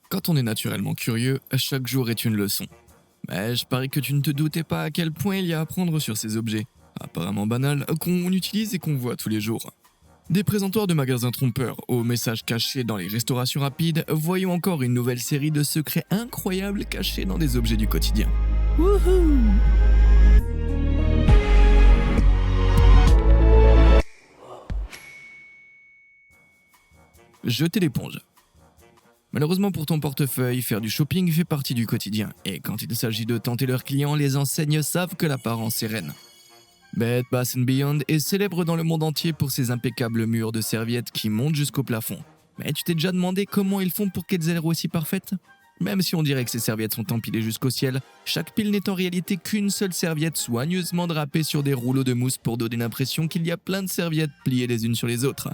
Quand on est naturellement curieux, chaque jour est une leçon. Mais je parie que tu ne te doutais pas à quel point il y a à apprendre sur ces objets, apparemment banals, qu'on utilise et qu'on voit tous les jours. Des présentoirs de magasins trompeurs aux messages cachés dans les restaurations rapides, voyons encore une nouvelle série de secrets incroyables cachés dans des objets du quotidien. Wouhou! Jeter l'éponge. Malheureusement pour ton portefeuille, faire du shopping fait partie du quotidien. Et quand il s'agit de tenter leurs clients, les enseignes savent que l'apparence est reine. Bed Bath Beyond est célèbre dans le monde entier pour ses impeccables murs de serviettes qui montent jusqu'au plafond. Mais tu t'es déjà demandé comment ils font pour qu'elles aient l'air aussi parfaites? Même si on dirait que ces serviettes sont empilées jusqu'au ciel, chaque pile n'est en réalité qu'une seule serviette soigneusement drapée sur des rouleaux de mousse pour donner l'impression qu'il y a plein de serviettes pliées les unes sur les autres.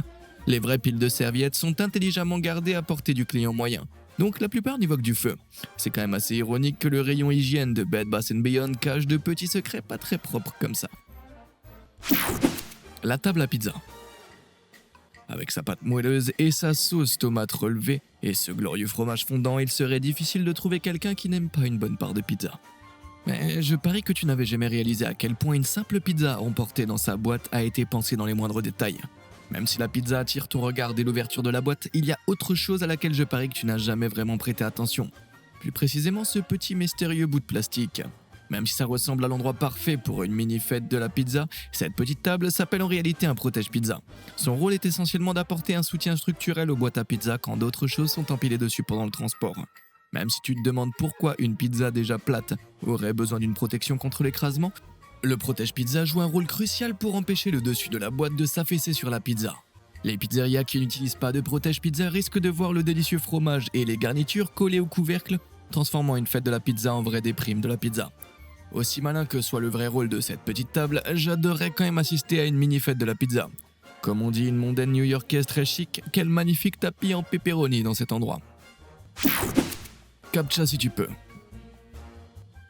Les vraies piles de serviettes sont intelligemment gardées à portée du client moyen, donc la plupart n'y voient que du feu. C'est quand même assez ironique que le rayon hygiène de Bed Bath Beyond cache de petits secrets pas très propres comme ça. La table à pizza. Avec sa pâte moelleuse et sa sauce tomate relevée et ce glorieux fromage fondant, il serait difficile de trouver quelqu'un qui n'aime pas une bonne part de pizza. Mais je parie que tu n'avais jamais réalisé à quel point une simple pizza emportée dans sa boîte a été pensée dans les moindres détails. Même si la pizza attire ton regard dès l'ouverture de la boîte, il y a autre chose à laquelle je parie que tu n'as jamais vraiment prêté attention. Plus précisément ce petit mystérieux bout de plastique. Même si ça ressemble à l'endroit parfait pour une mini-fête de la pizza, cette petite table s'appelle en réalité un protège-pizza. Son rôle est essentiellement d'apporter un soutien structurel aux boîtes à pizza quand d'autres choses sont empilées dessus pendant le transport. Même si tu te demandes pourquoi une pizza déjà plate aurait besoin d'une protection contre l'écrasement, le protège-pizza joue un rôle crucial pour empêcher le dessus de la boîte de s'affaisser sur la pizza. Les pizzerias qui n'utilisent pas de protège-pizza risquent de voir le délicieux fromage et les garnitures collés au couvercle, transformant une fête de la pizza en vraie déprime de la pizza. Aussi malin que soit le vrai rôle de cette petite table, j'adorerais quand même assister à une mini-fête de la pizza. Comme on dit une mondaine new-yorkaise très chic, quel magnifique tapis en pepperoni dans cet endroit. Captcha si tu peux.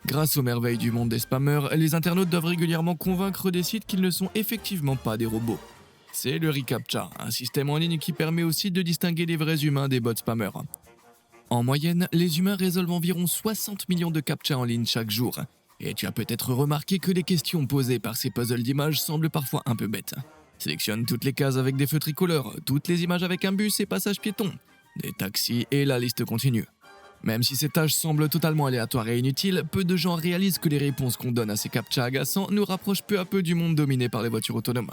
Grâce aux merveilles du monde des spammers, les internautes doivent régulièrement convaincre des sites qu'ils ne sont effectivement pas des robots. C'est le reCAPTCHA, un système en ligne qui permet aussi de distinguer les vrais humains des bots spammers. En moyenne, les humains résolvent environ 60 millions de captcha en ligne chaque jour. Et tu as peut-être remarqué que les questions posées par ces puzzles d'images semblent parfois un peu bêtes. Sélectionne toutes les cases avec des feux tricolores, toutes les images avec un bus et passage piéton, des taxis et la liste continue. Même si ces tâches semblent totalement aléatoires et inutiles, peu de gens réalisent que les réponses qu'on donne à ces captcha agaçants nous rapprochent peu à peu du monde dominé par les voitures autonomes.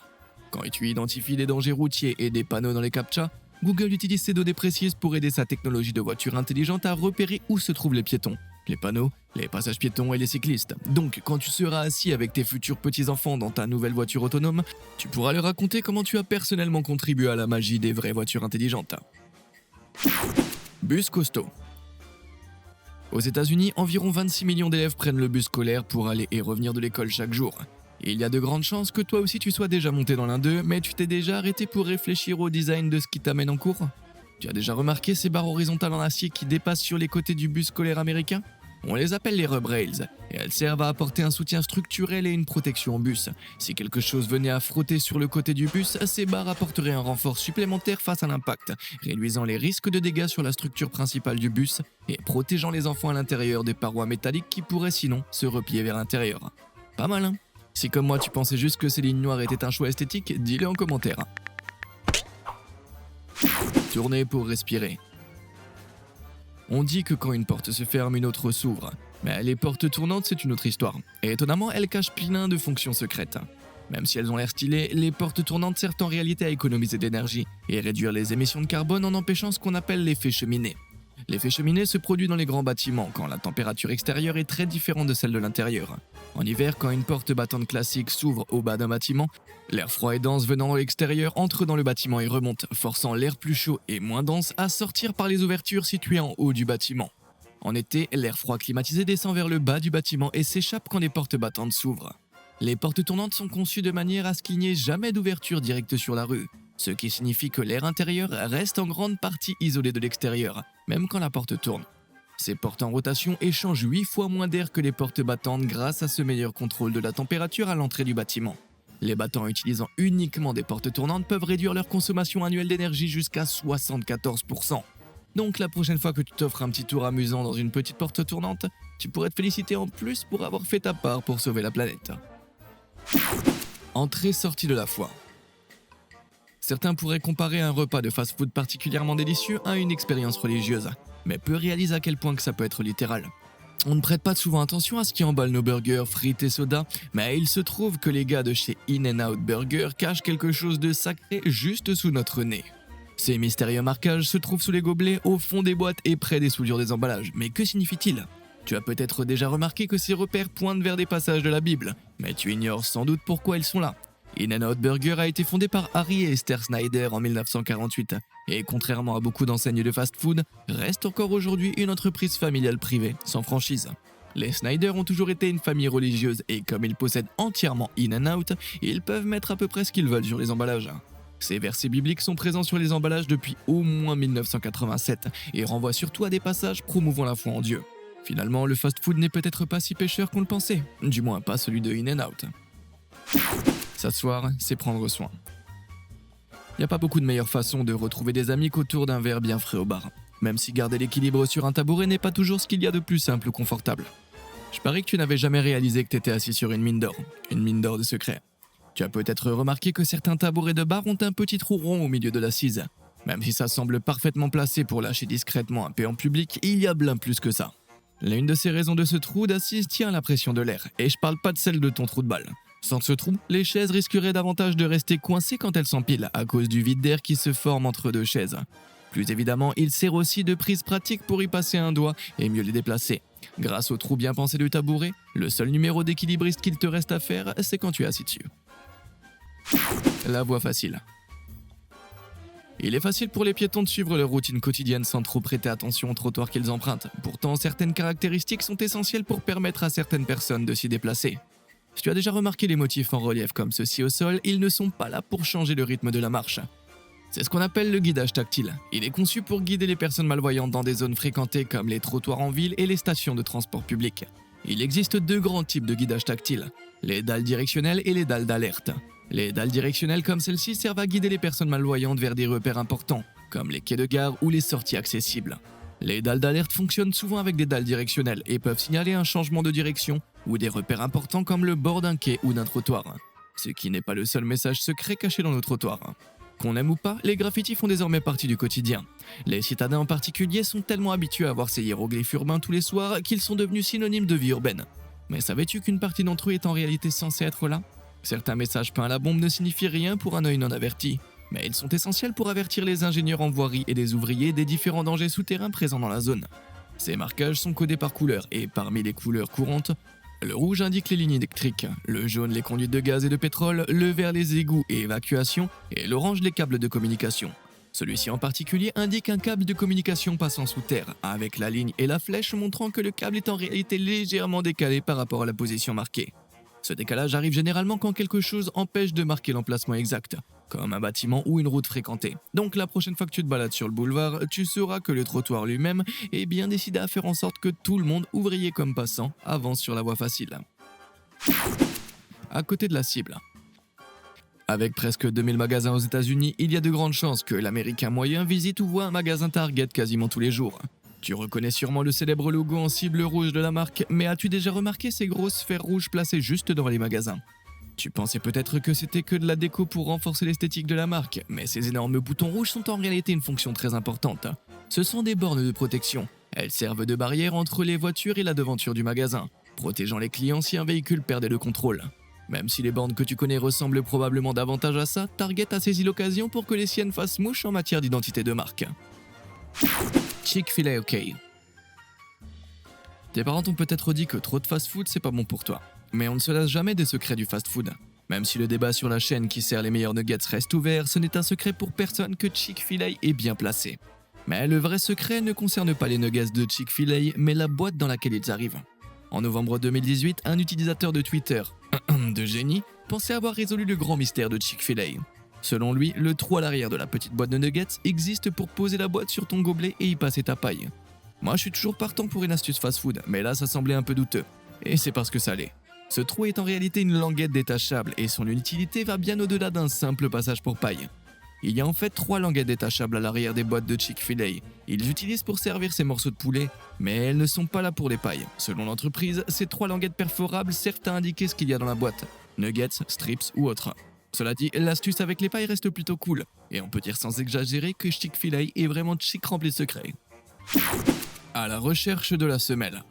Quand tu identifies des dangers routiers et des panneaux dans les captcha, Google utilise ces données précises pour aider sa technologie de voiture intelligente à repérer où se trouvent les piétons, les panneaux, les passages piétons et les cyclistes. Donc, quand tu seras assis avec tes futurs petits-enfants dans ta nouvelle voiture autonome, tu pourras leur raconter comment tu as personnellement contribué à la magie des vraies voitures intelligentes. Bus costaud. Aux États-Unis, environ 26 millions d'élèves prennent le bus scolaire pour aller et revenir de l'école chaque jour. Il y a de grandes chances que toi aussi tu sois déjà monté dans l'un d'eux, mais tu t'es déjà arrêté pour réfléchir au design de ce qui t'amène en cours? Tu as déjà remarqué ces barres horizontales en acier qui dépassent sur les côtés du bus scolaire américain? On les appelle les rub rails, et elles servent à apporter un soutien structurel et une protection au bus. Si quelque chose venait à frotter sur le côté du bus, ces barres apporteraient un renfort supplémentaire face à l'impact, réduisant les risques de dégâts sur la structure principale du bus et protégeant les enfants à l'intérieur des parois métalliques qui pourraient sinon se replier vers l'intérieur. Pas mal, hein? Si comme moi tu pensais juste que ces lignes noires étaient un choix esthétique, dis-le en commentaire. Tourner pour respirer. On dit que quand une porte se ferme, une autre s'ouvre. Mais les portes tournantes, c'est une autre histoire. Et étonnamment, elles cachent plein de fonctions secrètes. Même si elles ont l'air stylées, les portes tournantes servent en réalité à économiser de l'énergie et réduire les émissions de carbone en empêchant ce qu'on appelle l'effet cheminée. L'effet cheminée se produit dans les grands bâtiments quand la température extérieure est très différente de celle de l'intérieur. En hiver, quand une porte battante classique s'ouvre au bas d'un bâtiment, l'air froid et dense venant de l'extérieur entre dans le bâtiment et remonte, forçant l'air plus chaud et moins dense à sortir par les ouvertures situées en haut du bâtiment. En été, l'air froid climatisé descend vers le bas du bâtiment et s'échappe quand les portes battantes s'ouvrent. Les portes tournantes sont conçues de manière à ce qu'il n'y ait jamais d'ouverture directe sur la rue, ce qui signifie que l'air intérieur reste en grande partie isolé de l'extérieur, même quand la porte tourne. Ces portes en rotation échangent 8 fois moins d'air que les portes battantes grâce à ce meilleur contrôle de la température à l'entrée du bâtiment. Les battants utilisant uniquement des portes tournantes peuvent réduire leur consommation annuelle d'énergie jusqu'à 74%. Donc la prochaine fois que tu t'offres un petit tour amusant dans une petite porte tournante, tu pourrais te féliciter en plus pour avoir fait ta part pour sauver la planète. Entrée-sortie de la foi. Certains pourraient comparer un repas de fast-food particulièrement délicieux à une expérience religieuse, mais peu réalisent à quel point que ça peut être littéral. On ne prête pas souvent attention à ce qui emballe nos burgers, frites et sodas, mais il se trouve que les gars de chez In-N-Out Burger cachent quelque chose de sacré juste sous notre nez. Ces mystérieux marquages se trouvent sous les gobelets, au fond des boîtes et près des soudures des emballages. Mais que signifie-t-il ? Tu as peut-être déjà remarqué que ces repères pointent vers des passages de la Bible, mais tu ignores sans doute pourquoi ils sont là. In-N-Out Burger a été fondé par Harry et Esther Snyder en 1948 et contrairement à beaucoup d'enseignes de fast-food, reste encore aujourd'hui une entreprise familiale privée, sans franchise. Les Snyder ont toujours été une famille religieuse et comme ils possèdent entièrement In-N-Out, ils peuvent mettre à peu près ce qu'ils veulent sur les emballages. Ces versets bibliques sont présents sur les emballages depuis au moins 1987 et renvoient surtout à des passages promouvant la foi en Dieu. Finalement, le fast-food n'est peut-être pas si pécheur qu'on le pensait, du moins pas celui de In-N-Out. S'asseoir, c'est prendre soin. Y a pas beaucoup de meilleure façon de retrouver des amis qu'autour d'un verre bien frais au bar. Même si garder l'équilibre sur un tabouret n'est pas toujours ce qu'il y a de plus simple ou confortable. Je parie que tu n'avais jamais réalisé que t'étais assis sur une mine d'or de secrets. Tu as peut-être remarqué que certains tabourets de bar ont un petit trou rond au milieu de l'assise. Même si ça semble parfaitement placé pour lâcher discrètement un paix en public, il y a bien plus que ça. L'une de ces raisons de ce trou d'assise tient à la pression de l'air, et je parle pas de celle de ton trou de balle. Sans ce trou, les chaises risqueraient davantage de rester coincées quand elles s'empilent à cause du vide d'air qui se forme entre deux chaises. Plus évidemment, il sert aussi de prise pratique pour y passer un doigt et mieux les déplacer. Grâce au trou bien pensé du tabouret, le seul numéro d'équilibriste qu'il te reste à faire, c'est quand tu es assis dessus. La voie facile. Il est facile pour les piétons de suivre leur routine quotidienne sans trop prêter attention au trottoir qu'ils empruntent. Pourtant, certaines caractéristiques sont essentielles pour permettre à certaines personnes de s'y déplacer. Si tu as déjà remarqué les motifs en relief comme ceux-ci au sol, ils ne sont pas là pour changer le rythme de la marche. C'est ce qu'on appelle le guidage tactile. Il est conçu pour guider les personnes malvoyantes dans des zones fréquentées comme les trottoirs en ville et les stations de transport public. Il existe deux grands types de guidage tactile, les dalles directionnelles et les dalles d'alerte. Les dalles directionnelles comme celle-ci servent à guider les personnes malvoyantes vers des repères importants, comme les quais de gare ou les sorties accessibles. Les dalles d'alerte fonctionnent souvent avec des dalles directionnelles et peuvent signaler un changement de direction ou des repères importants comme le bord d'un quai ou d'un trottoir. Ce qui n'est pas le seul message secret caché dans nos trottoirs. Qu'on aime ou pas, les graffitis font désormais partie du quotidien. Les citadins en particulier sont tellement habitués à voir ces hiéroglyphes urbains tous les soirs qu'ils sont devenus synonymes de vie urbaine. Mais savais-tu qu'une partie d'entre eux est en réalité censée être là ? Certains messages peints à la bombe ne signifient rien pour un œil non averti, mais ils sont essentiels pour avertir les ingénieurs en voirie et les ouvriers des différents dangers souterrains présents dans la zone. Ces marquages sont codés par couleur et parmi les couleurs courantes, le rouge indique les lignes électriques, le jaune les conduites de gaz et de pétrole, le vert les égouts et évacuation et l'orange les câbles de communication. Celui-ci en particulier indique un câble de communication passant sous terre, avec la ligne et la flèche montrant que le câble est en réalité légèrement décalé par rapport à la position marquée. Ce décalage arrive généralement quand quelque chose empêche de marquer l'emplacement exact, comme un bâtiment ou une route fréquentée. Donc la prochaine fois que tu te balades sur le boulevard, tu sauras que le trottoir lui-même est bien décidé à faire en sorte que tout le monde, ouvrier comme passant, avance sur la voie facile. À côté de la cible. Avec presque 2000 magasins aux États-Unis, il y a de grandes chances que l'Américain moyen visite ou voit un magasin Target quasiment tous les jours. Tu reconnais sûrement le célèbre logo en cible rouge de la marque, mais as-tu déjà remarqué ces grosses sphères rouges placées juste devant les magasins ? Tu pensais peut-être que c'était que de la déco pour renforcer l'esthétique de la marque, mais ces énormes boutons rouges sont en réalité une fonction très importante. Ce sont des bornes de protection. Elles servent de barrière entre les voitures et la devanture du magasin, protégeant les clients si un véhicule perdait le contrôle. Même si les bornes que tu connais ressemblent probablement davantage à ça, Target a saisi l'occasion pour que les siennes fassent mouche en matière d'identité de marque. Chick-fil-A OK. Tes parents t'ont peut-être dit que trop de fast-food c'est pas bon pour toi. Mais on ne se lasse jamais des secrets du fast-food. Même si le débat sur la chaîne qui sert les meilleurs nuggets reste ouvert, ce n'est un secret pour personne que Chick-fil-A est bien placé. Mais le vrai secret ne concerne pas les nuggets de Chick-fil-A, mais la boîte dans laquelle ils arrivent. En novembre 2018, un utilisateur de Twitter, de génie, pensait avoir résolu le grand mystère de Chick-fil-A. Selon lui, le trou à l'arrière de la petite boîte de nuggets existe pour poser la boîte sur ton gobelet et y passer ta paille. Moi je suis toujours partant pour une astuce fast-food, mais là ça semblait un peu douteux. Et c'est parce que ça l'est. Ce trou est en réalité une languette détachable et son utilité va bien au-delà d'un simple passage pour paille. Il y a en fait 3 languettes détachables à l'arrière des boîtes de Chick-fil-A. Ils utilisent pour servir ces morceaux de poulet, mais elles ne sont pas là pour les pailles. Selon l'entreprise, ces 3 languettes perforables servent à indiquer ce qu'il y a dans la boîte. Nuggets, strips ou autre. Cela dit, l'astuce avec les pailles reste plutôt cool, et on peut dire sans exagérer que Chick-fil-A est vraiment chic rempli de secrets. À la recherche de la semelle.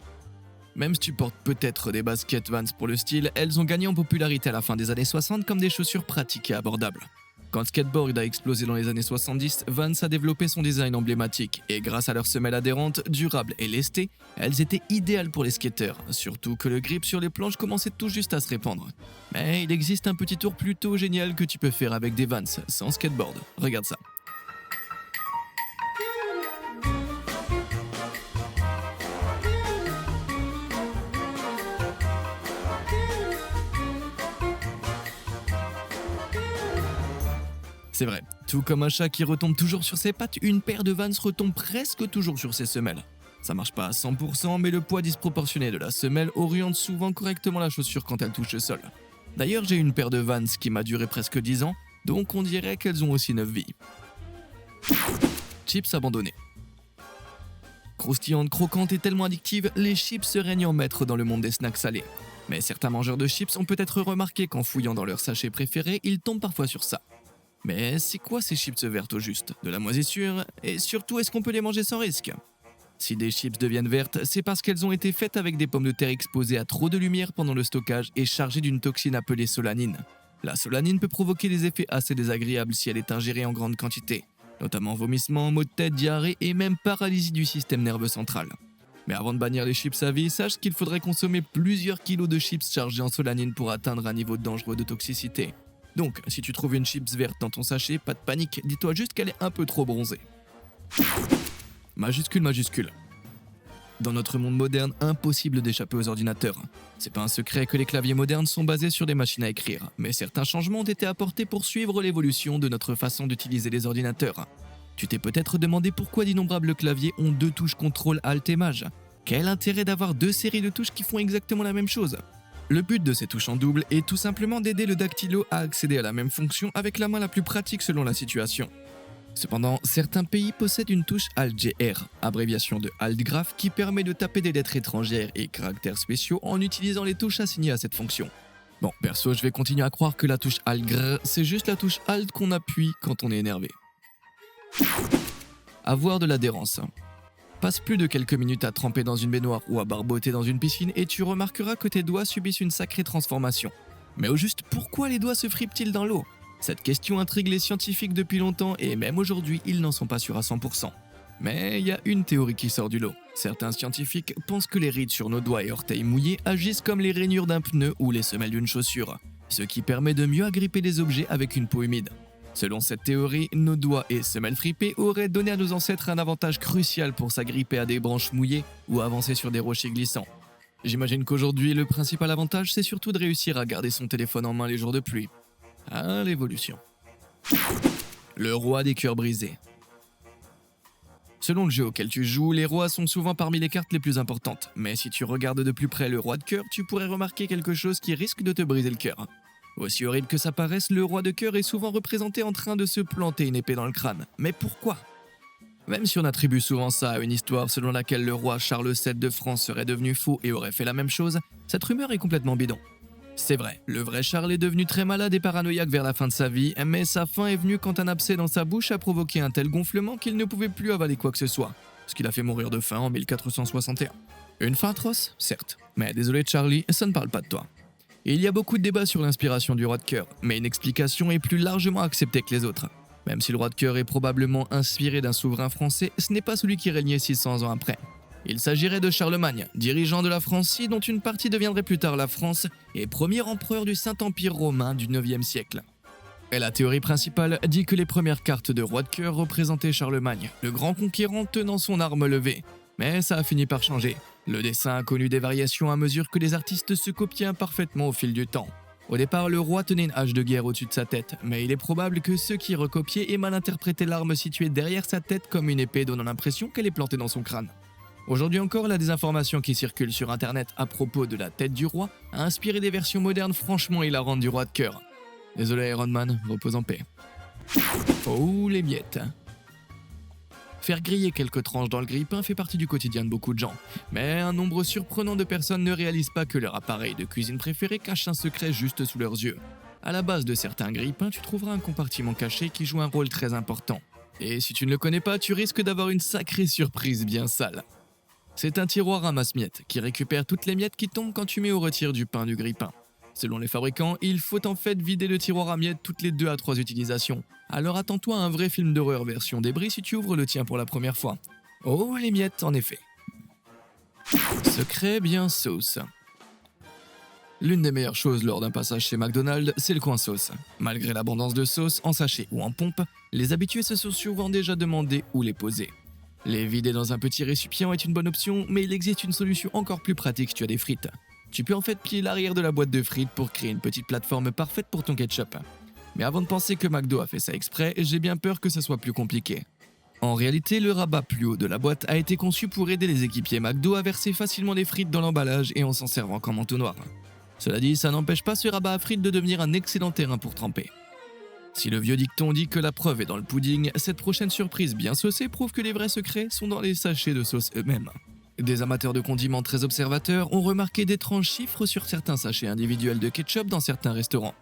Même si tu portes peut-être des baskets Vans pour le style, elles ont gagné en popularité à la fin des années 60 comme des chaussures pratiques et abordables. Quand le skateboard a explosé dans les années 70, Vans a développé son design emblématique, et grâce à leurs semelles adhérentes, durables et lestées, elles étaient idéales pour les skateurs, surtout que le grip sur les planches commençait tout juste à se répandre. Mais il existe un petit tour plutôt génial que tu peux faire avec des Vans sans skateboard. Regarde ça. C'est vrai, tout comme un chat qui retombe toujours sur ses pattes, une paire de Vans retombe presque toujours sur ses semelles. Ça marche pas à 100%, mais le poids disproportionné de la semelle oriente souvent correctement la chaussure quand elle touche le sol. D'ailleurs, j'ai une paire de Vans qui m'a duré presque 10 ans, donc on dirait qu'elles ont aussi 9 vies. Chips abandonnés. Croustillantes, croquantes et tellement addictives, les chips règnent en maître dans le monde des snacks salés. Mais certains mangeurs de chips ont peut-être remarqué qu'en fouillant dans leur sachet préféré, ils tombent parfois sur ça. Mais c'est quoi ces chips vertes au juste? De la moisissure? Et surtout, est-ce qu'on peut les manger sans risque? Si des chips deviennent vertes, c'est parce qu'elles ont été faites avec des pommes de terre exposées à trop de lumière pendant le stockage et chargées d'une toxine appelée solanine. La solanine peut provoquer des effets assez désagréables si elle est ingérée en grande quantité, notamment vomissements, maux de tête, diarrhée et même paralysie du système nerveux central. Mais avant de bannir les chips à vie, sache qu'il faudrait consommer plusieurs kilos de chips chargés en solanine pour atteindre un niveau dangereux de toxicité. Donc, si tu trouves une chips verte dans ton sachet, pas de panique, dis-toi juste qu'elle est un peu trop bronzée. Majuscule. Dans notre monde moderne, impossible d'échapper aux ordinateurs. C'est pas un secret que les claviers modernes sont basés sur des machines à écrire, mais certains changements ont été apportés pour suivre l'évolution de notre façon d'utiliser les ordinateurs. Tu t'es peut-être demandé pourquoi d'innombrables claviers ont 2 touches CTRL ALT et MAJ. Quel intérêt d'avoir 2 séries de touches qui font exactement la même chose? Le but de ces touches en double est tout simplement d'aider le dactylo à accéder à la même fonction avec la main la plus pratique selon la situation. Cependant, certains pays possèdent une touche Alt-GR, abréviation de Alt-Graph, qui permet de taper des lettres étrangères et caractères spéciaux en utilisant les touches assignées à cette fonction. Bon, perso, je vais continuer à croire que la touche Alt-GR, c'est juste la touche Alt qu'on appuie quand on est énervé. Avoir de l'adhérence. Passe plus de quelques minutes à tremper dans une baignoire ou à barboter dans une piscine et tu remarqueras que tes doigts subissent une sacrée transformation. Mais au juste, pourquoi les doigts se fripent-ils dans l'eau? Cette question intrigue les scientifiques depuis longtemps et même aujourd'hui, ils n'en sont pas sûrs à 100%. Mais il y a une théorie qui sort du lot. Certains scientifiques pensent que les rides sur nos doigts et orteils mouillés agissent comme les rainures d'un pneu ou les semelles d'une chaussure, ce qui permet de mieux agripper les objets avec une peau humide. Selon cette théorie, nos doigts et semelles fripées auraient donné à nos ancêtres un avantage crucial pour s'agripper à des branches mouillées ou avancer sur des rochers glissants. J'imagine qu'aujourd'hui, le principal avantage, c'est surtout de réussir à garder son téléphone en main les jours de pluie. Ah, l'évolution. Le roi des cœurs brisés. Selon le jeu auquel tu joues, les rois sont souvent parmi les cartes les plus importantes. Mais si tu regardes de plus près le roi de cœur, tu pourrais remarquer quelque chose qui risque de te briser le cœur. Aussi horrible que ça paraisse, le roi de cœur est souvent représenté en train de se planter une épée dans le crâne. Mais pourquoi? Même si on attribue souvent ça à une histoire selon laquelle le roi Charles VII de France serait devenu fou et aurait fait la même chose, cette rumeur est complètement bidon. C'est vrai, le vrai Charles est devenu très malade et paranoïaque vers la fin de sa vie, mais sa fin est venue quand un abcès dans sa bouche a provoqué un tel gonflement qu'il ne pouvait plus avaler quoi que ce soit, ce qui l'a fait mourir de faim en 1461. Une fin atroce, certes, mais désolé Charlie, ça ne parle pas de toi. Il y a beaucoup de débats sur l'inspiration du roi de cœur, mais une explication est plus largement acceptée que les autres. Même si le roi de cœur est probablement inspiré d'un souverain français, ce n'est pas celui qui régnait 600 ans après. Il s'agirait de Charlemagne, dirigeant de la Francie dont une partie deviendrait plus tard la France et premier empereur du Saint-Empire romain du 9e siècle. Et la théorie principale dit que les premières cartes de roi de cœur représentaient Charlemagne, le grand conquérant tenant son arme levée. Mais ça a fini par changer. Le dessin a connu des variations à mesure que les artistes se copiaient parfaitement au fil du temps. Au départ, le roi tenait une hache de guerre au-dessus de sa tête, mais il est probable que ceux qui recopiaient aient mal interprété l'arme située derrière sa tête comme une épée donnant l'impression qu'elle est plantée dans son crâne. Aujourd'hui encore, la désinformation qui circule sur internet à propos de la tête du roi a inspiré des versions modernes franchement hilarantes du roi de cœur. Désolé Iron Man, repose en paix. Oh, les miettes. Faire griller quelques tranches dans le grille-pain fait partie du quotidien de beaucoup de gens. Mais un nombre surprenant de personnes ne réalisent pas que leur appareil de cuisine préféré cache un secret juste sous leurs yeux. À la base de certains grille-pains, tu trouveras un compartiment caché qui joue un rôle très important. Et si tu ne le connais pas, tu risques d'avoir une sacrée surprise bien sale. C'est un tiroir ramasse-miettes qui récupère toutes les miettes qui tombent quand tu mets au retire du pain du grille-pain. Selon les fabricants, il faut en fait vider le tiroir à miettes toutes les 2 à 3 utilisations. Alors attends-toi à un vrai film d'horreur version débris si tu ouvres le tien pour la première fois. Oh, les miettes en effet. Secret bien sauce. L'une des meilleures choses lors d'un passage chez McDonald's, c'est le coin sauce. Malgré l'abondance de sauce, en sachet ou en pompe, les habitués se sont souvent déjà demandé où les poser. Les vider dans un petit récipient est une bonne option, mais il existe une solution encore plus pratique si tu as des frites. Tu peux en fait plier l'arrière de la boîte de frites pour créer une petite plateforme parfaite pour ton ketchup. Mais avant de penser que McDo a fait ça exprès, j'ai bien peur que ça soit plus compliqué. En réalité, le rabat plus haut de la boîte a été conçu pour aider les équipiers McDo à verser facilement les frites dans l'emballage et en s'en servant comme entonnoir. Cela dit, ça n'empêche pas ce rabat à frites de devenir un excellent terrain pour tremper. Si le vieux dicton dit que la preuve est dans le pudding, cette prochaine surprise bien saucée prouve que les vrais secrets sont dans les sachets de sauce eux-mêmes. Des amateurs de condiments très observateurs ont remarqué d'étranges chiffres sur certains sachets individuels de ketchup dans certains restaurants.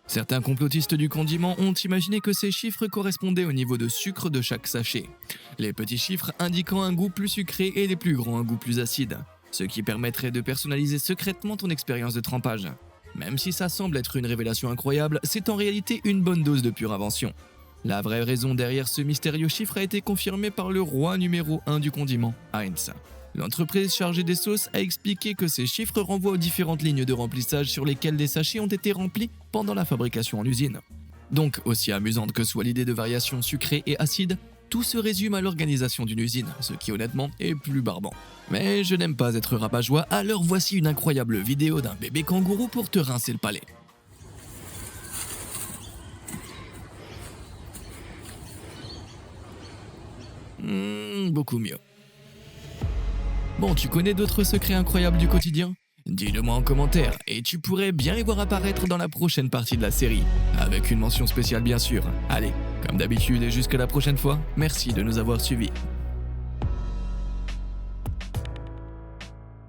Certains complotistes du condiment ont imaginé que ces chiffres correspondaient au niveau de sucre de chaque sachet. Les petits chiffres indiquant un goût plus sucré et les plus grands un goût plus acide, ce qui permettrait de personnaliser secrètement ton expérience de trempage. Même si ça semble être une révélation incroyable, c'est en réalité une bonne dose de pure invention. La vraie raison derrière ce mystérieux chiffre a été confirmée par le roi numéro 1 du condiment, Heinz. L'entreprise chargée des sauces a expliqué que ces chiffres renvoient aux différentes lignes de remplissage sur lesquelles les sachets ont été remplis pendant la fabrication en usine. Donc, aussi amusante que soit l'idée de variation sucrée et acide, tout se résume à l'organisation d'une usine, ce qui honnêtement est plus barbant. Mais je n'aime pas être rabat-joie, alors voici une incroyable vidéo d'un bébé kangourou pour te rincer le palais. Beaucoup mieux. Bon, tu connais d'autres secrets incroyables du quotidien ? Dis-le moi en commentaire, et tu pourrais bien les voir apparaître dans la prochaine partie de la série, avec une mention spéciale bien sûr. Allez, comme d'habitude et jusqu'à la prochaine fois, merci de nous avoir suivis.